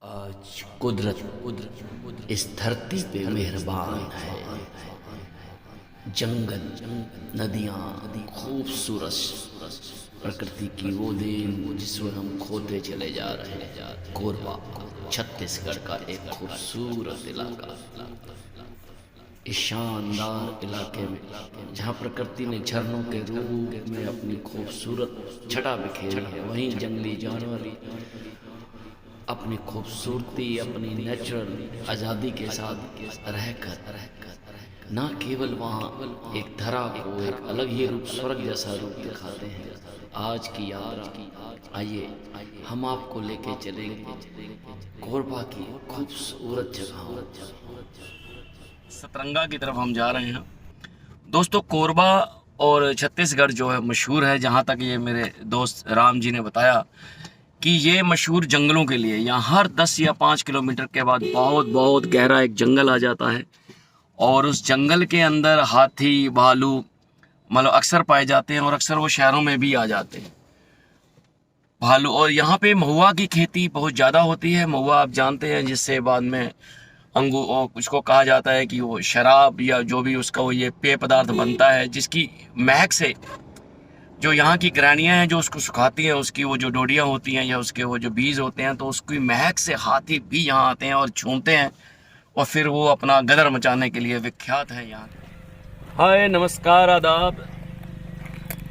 आज कुदरत इस धरती पे मेहरबान है। जंगल, नदियाँ, खूबसूरत प्रकृति की वो देन जिसमें हम खोते चले जा रहे हैं। कोरबा छत्तीसगढ़ का एक खूबसूरत इलाका, इस शानदार इलाके में जहाँ प्रकृति ने झरनों के रूप में अपनी खूबसूरत छटा बिखेरी है, वहीं जंगली जानवर अपनी खूबसूरती, अपनी नेचुरल आज़ादी के साथ रहकर ना केवल वहाँ एक धरा को एक अलग ही रूप, स्वर्ग जैसा रूप दिखाते हैं। आज की यात्रा, आइए हम आपको लेके चलेंगे कोरबा की खूबसूरत जगहों, सतरंगा की तरफ हम जा रहे हैं। दोस्तों, कोरबा और छत्तीसगढ़ जो है मशहूर है, जहाँ तक ये मेरे दोस्त राम जी ने बताया कि ये मशहूर जंगलों के लिए। यहाँ हर 10 या 5 किलोमीटर के बाद बहुत गहरा एक जंगल आ जाता है और उस जंगल के अंदर हाथी, भालू मतलब अक्सर पाए जाते हैं और अक्सर वो शहरों में भी आ जाते हैं भालू। और यहाँ पे महुआ की खेती बहुत ज़्यादा होती है। महुआ आप जानते हैं, जिससे बाद में उसको कहा जाता है कि वो शराब या जो भी उसका वो ये पेय पदार्थ बनता है, जिसकी महक से जो यहाँ की गृहणियाँ हैं जो उसको सुखाती हैं, उसकी वो जो डोडियाँ होती हैं या उसके वो जो बीज होते हैं, तो उसकी महक से हाथी भी यहाँ आते हैं और छूते हैं और फिर वो अपना गदर मचाने के लिए विख्यात है यहाँ। हाय, नमस्कार, आदाब,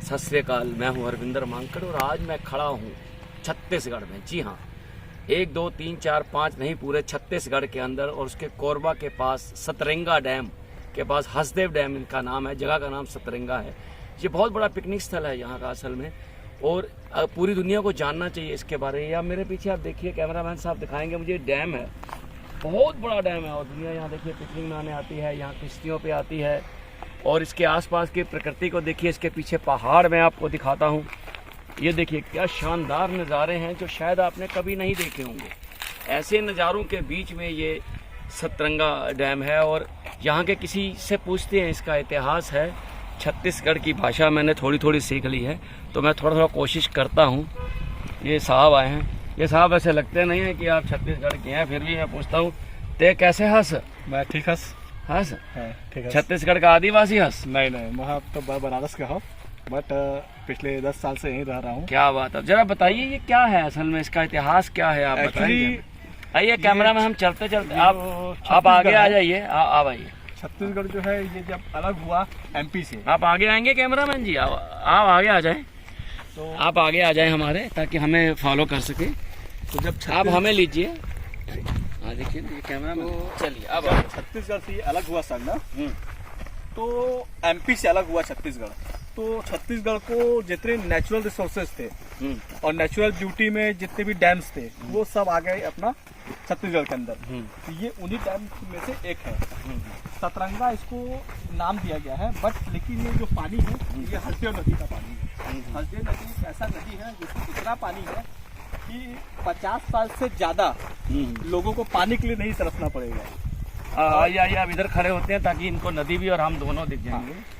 सत श्री अकाल। मैं हूँ हरविंदर मांगकर और आज मैं खड़ा हूँ छत्तीसगढ़ में। जी हाँ, 1 2 3 4 5 नहीं, पूरे छत्तीसगढ़ के अंदर, और उसके कोरबा के पास सतरंगा डैम के पास हसदेव डैम इनका नाम है। जगह का नाम सतरंगा है। ये बहुत बड़ा पिकनिक स्थल है यहाँ का असल में, और पूरी दुनिया को जानना चाहिए इसके बारे में। या मेरे पीछे आप देखिए, कैमरामैन साहब दिखाएंगे मुझे, डैम है, बहुत बड़ा डैम है और दुनिया यहाँ देखिए पिकनिक मनाने आती है, यहाँ किश्तियों पे आती है। और इसके आसपास की प्रकृति को देखिए, इसके पीछे पहाड़ मैं आपको दिखाता हूँ। ये देखिए क्या शानदार नज़ारे हैं जो शायद आपने कभी नहीं देखे होंगे। ऐसे नज़ारों के बीच में ये सतरंगा डैम है और यहाँ के किसी से पूछते हैं, इसका इतिहास है। छत्तीसगढ़ की भाषा मैंने थोड़ी सीख ली है, तो मैं थोड़ा कोशिश करता हूँ। ये साहब आए हैं, ये साहब ऐसे लगते नहीं हैं कि आप छत्तीसगढ़ के हैं, फिर भी मैं पूछता हूँ, ते कैसे हंस? मैं ठीक हंस ठीक है। छत्तीसगढ़ का आदिवासी हंस? नहीं, मैं तो बनारस का हूँ, बट पिछले 10 साल से यहीं रह रहा हूँ। क्या बात है। जरा बताइए ये क्या है असल में, इसका इतिहास क्या है, आप बताइए। आइए कैमरा में हम चलते आप आगे आ जाइए, आप आइए। छत्तीसगढ़ जो है ये जब अलग हुआ एमपी से। आप आगे आएंगे कैमरामैन जी, आप आगे आ जाएं, तो आप आगे आ जाएं हमारे, ताकि हमें फॉलो कर सके। तो जब आप हमें लीजिए, देखिए ये कैमरा में। चलिए अब छत्तीसगढ़ से अलग हुआ सर ना, तो एमपी से अलग हुआ छत्तीसगढ़। तो छत्तीसगढ़ को जितने नेचुरल रिसोर्सेज थे और नेचुरल ब्यूटी में जितने भी डैम्स थे, वो सब आ गए अपना छत्तीसगढ़ के अंदर। तो ये उन्हीं डैम में से एक है। सतरंगा इसको नाम दिया गया है, बट लेकिन ये जो पानी है ये हसदेव नदी का पानी है। हसदेव नदी एक ऐसा नदी है जिसमें इतना पानी है कि 50 साल से ज्यादा लोगों को पानी के लिए नहीं तरसना पड़ेगा। आइए आप इधर खड़े होते हैं ताकि इनको नदी भी और हम दोनों दिख जाएंगे।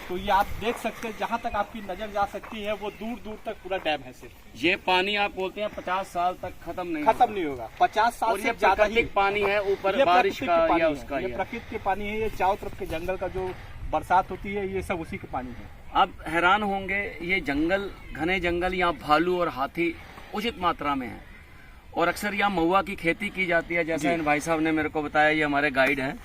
तो ये आप देख सकते हैं, जहाँ तक आपकी नजर जा सकती है वो दूर दूर तक पूरा डैम है। सिर्फ ये पानी आप बोलते हैं 50 साल तक खत्म नहीं होगा। 50 साल से ज्यादा ही पानी है ऊपर बारिश का या उसका। ये प्रकृति के पानी है। ये चारों तरफ के जंगल का जो बरसात होती है ये सब उसी के पानी है। आप हैरान होंगे, ये जंगल, घने जंगल, यहाँ भालू और हाथी उचित मात्रा में है और अक्सर यहाँ महुआ की खेती की जाती है। जैसा इन भाई साहब ने मेरे को बताया, ये हमारे गाइड हैं,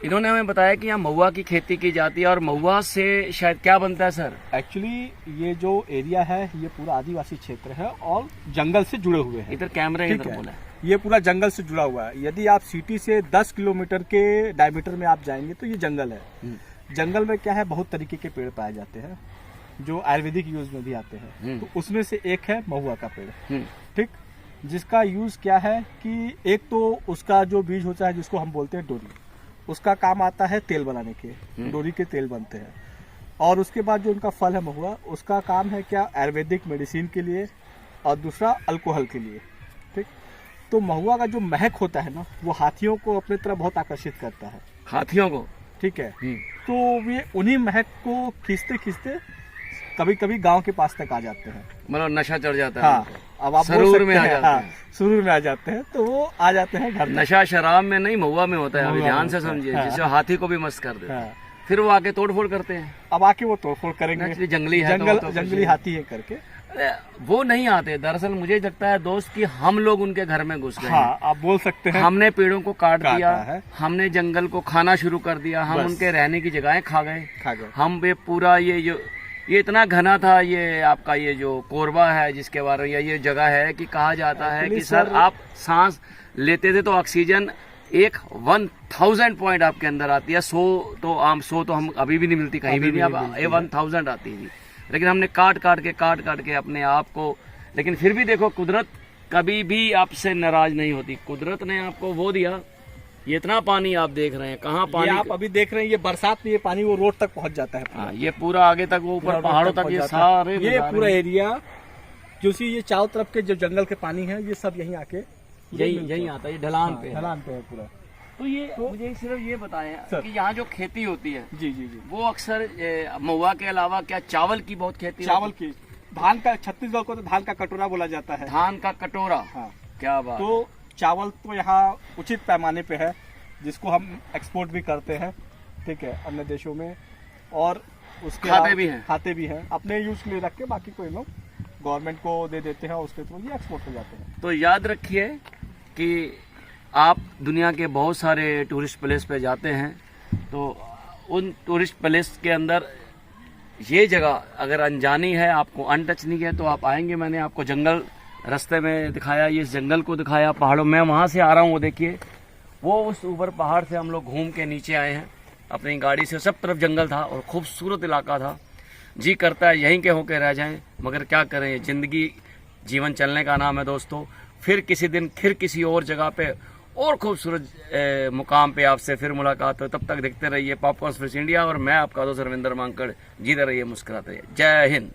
इन्होंने हमें बताया कि यहाँ महुआ की खेती की जाती है। और महुआ से शायद क्या बनता है सर? एक्चुअली ये जो एरिया है ये पूरा आदिवासी क्षेत्र है और जंगल से जुड़े हुए हैं। इधर कैमरा इधर बोला, ये पूरा जंगल से जुड़ा हुआ है। यदि आप सिटी से 10 किलोमीटर के डायमीटर में आप जाएंगे तो ये जंगल है। जंगल में क्या है, बहुत तरीके के पेड़ पाए जाते हैं जो आयुर्वेदिक यूज में भी आते हैं। तो उसमें से एक है महुआ का पेड़, ठीक, जिसका यूज क्या है कि एक तो उसका जो बीज होता है जिसको हम बोलते हैं डोरी, उसका काम आता है तेल बनाने के, डोरी के तेल बनते हैं। और उसके बाद जो उनका फल है महुआ, उसका काम है क्या, आयुर्वेदिक मेडिसिन के लिए, और दूसरा अल्कोहल के लिए, ठीक। तो महुआ का जो महक होता है ना, वो हाथियों को अपनी तरफ बहुत आकर्षित करता है, हाथियों को, ठीक है। तो वे उन्हीं महक को खींचते खींचते कभी कभी गांव के पास तक आ जाते हैं। मतलब नशा चढ़ जाता है। हाँ, अब आप बोल सरूर सकते में आ हैं, जाते हाँ, हैं। सुरूर में आ जाते हैं, तो वो आ जाते हैं घर तक। नशा शराब में नहीं, महुआ में होता है। अभी महुआ ध्यान में से होता है। समझिए, हाँ। जिससे हाथी को भी मस्त कर देते हैं। हाँ, फिर वो आके तोड़फोड़ करते हैं। अब आके वो तोड़फोड़ करेंगे। Naturally जंगली है तो वो तो जंगली कुछ- हाथी है करके। अरे, वो नहीं आते। दरअसल मुझे लगता है दोस्त कि हम लोग उनके घर में घुस गए हैं। हाँ, आप बोल सकते हैं। हमने पेड़ों को काट काटा दिया है। हमने जंगल को खाना शुरू कर दिया, हम बस। उनके रहने की जगहें खा गए। खा गए। हम पे पूरा ये इतना घना था, ये आपका ये जो कोरबा है जिसके बारे में ये जगह है कि कहा जाता है कि Actually, सर सर, आप सांस लेते थे तो ऑक्सीजन 1000 पॉइंट आपके अंदर आती है। 100 तो हम अभी भी नहीं मिलती कहीं भी नहीं। अब ये 1000 आती थी, लेकिन हमने काट काट के अपने आप को। लेकिन फिर भी देखो, कुदरत कभी भी आपसे नाराज नहीं होती। कुदरत ने आपको वो दिया, ये इतना पानी आप देख रहे हैं। कहाँ ये पानी, आप अभी देख रहे हैं, ये बरसात में ये पानी वो रोड तक पहुंच जाता है पूरा। हाँ, ये पूरा आगे तक वो ऊपर रोड पहाड़ों तक पहुंच ये जाता है। सारे ये नज़ारे पूरा हैं। एरिया जो सी ये चारों तरफ के जो जंगल के पानी है, ये सब यहीं आके यही आता है, ये ढलान पे है। ढलान पे है पूरा। तो ये मुझे सिर्फ ये बताएं सर। कि यहाँ जो खेती होती है जी जी जी। वो अक्सर महुआ के अलावा क्या चावल की बहुत खेती चावल होती की, धान का, छत्तीसगढ़ को तो धान का कटोरा बोला जाता है। है? धान का कटोरा। हाँ, क्या बात। तो चावल तो यहाँ उचित पैमाने पे है, जिसको हम एक्सपोर्ट भी करते हैं, ठीक है, अन्य देशों में। और उसके खाते अलावा- भी हैं। खाते भी हैं अपने यूज के लिए रख के, बाकी कोई लोग गवर्नमेंट को दे देते हैं, उसके थ्रू ये एक्सपोर्ट हो जाते हैं। तो याद रखिए कि आप दुनिया के बहुत सारे टूरिस्ट प्लेस पे जाते हैं, तो उन टूरिस्ट प्लेस के अंदर ये जगह अगर अनजानी है, आपको अनटच नहीं है, तो आप आएंगे। मैंने आपको जंगल रास्ते में दिखाया, ये जंगल को दिखाया, पहाड़ों में वहाँ से आ रहा हूँ, वो देखिए, वो उस ऊपर पहाड़ से हम लोग घूम के नीचे आए हैं अपनी गाड़ी से। सब तरफ जंगल था और खूबसूरत इलाका था। जी करता है यहीं के होके रह जाएं, मगर क्या करें, ये जिंदगी, जीवन चलने का नाम है दोस्तों। फिर किसी दिन, फिर किसी और जगह पे और खूबसूरत मुकाम पे आपसे फिर मुलाकात हो। तब तक देखते रहिए पॉपकॉर्न फिश इंडिया, और मैं आपका दोस्त रविंद्र मांकड़। जीते रहिए, मुस्कुराते रहिए। जय हिंद।